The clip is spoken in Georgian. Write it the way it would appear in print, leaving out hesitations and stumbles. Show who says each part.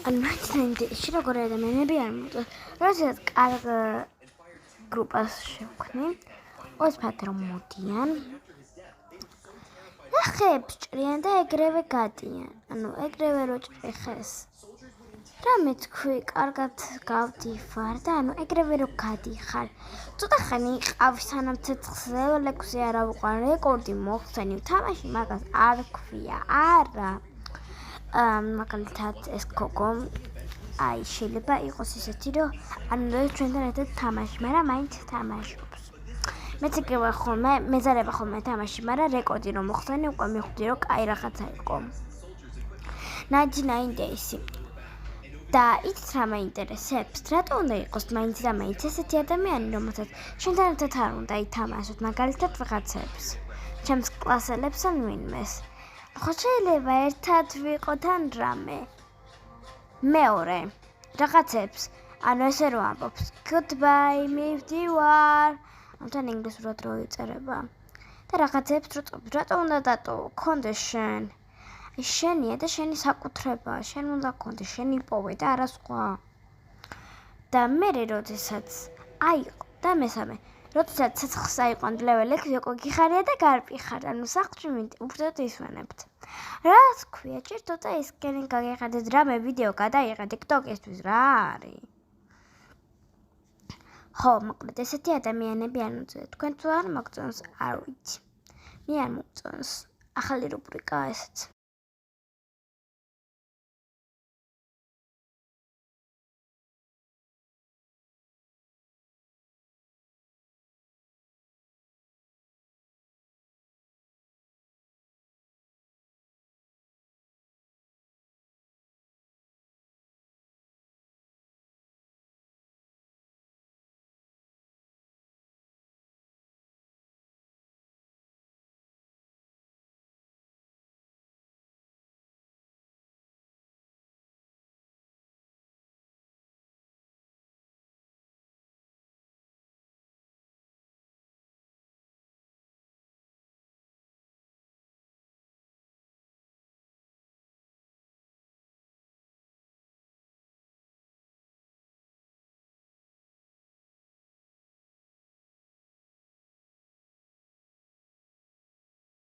Speaker 1: 1990-ში როგორი ადამიანები არ მოწონს, როდესაც კარგ გრუპას შევქმნი, ოსფათ რომ მოდიან, ნახეებს ჭრიან და ეგრევე გადიან, ეგრევე რო ჭრი ხეს. რამე თქვი, კარგად გავდივარ და ეგრევე რო გადიხარ. ცოტა ხანი იყავი სანამ ცეცხლზე ლექვზე არ ავუყარ რეკორდი მოხსენი, თამაში მაგას არ ქვია, არა. მაგალითად ეს გოგო შეიძლება იყოს ისეთი, რომ ჩვენთან ერთად თამაში, მაგრამ მაინც თამაშობს. მეც იგივე ხოლმე, მეზარება ხოლმე თამაში, მაგრამ რეკორდი რომ მოხსენი, უკვე მივხვდი, რომ კაი რაღაცა იყო. 99 Days-ი. და იცით რა მაინტერესებს? რატო უნდა იყოს მაინც და მაინც ესეთი ადამიანი, რომელსაც ჩვენთან ერთად არ უნდა ითამაშოთ, მაგალითად ვიღაცებს, ჩემს კლასელებს ან ვინმეს. ხო შეიძლება ერთად ვიყოთ ან რამე. მეორე, რაღაცებს, ესე რომ ამბობს, goodbye, მივდივარ, ამთან ინგლისურად რო იწერება. და რაღაცებს რატო უნდა დატოვო? კონდეს შენ. შენია და შენი საკუთრებაა, შენ უნდა კონდეს, შენ იპოვე და არა სხვა. და მე როდესაც აიყო და მესამე, როდესაც ცეცხლს აიყვან level 6 უკვე გიხარია და გარპიხარ, სახლში უბრალოდ ისვენებთ. რა თქვია, ჭირდება ის კენი გაგიხადეთ რამე ვიდეო გადაიღე TikTok-ისთვის რა არის? ხო, მოკლედ ესეთი ადამიანები არ მოწონს. თქვენ თუ არ მოგწონს, არ ვიცი. მე არ მოგწონს. ახალი რუბრიკაა ესეც.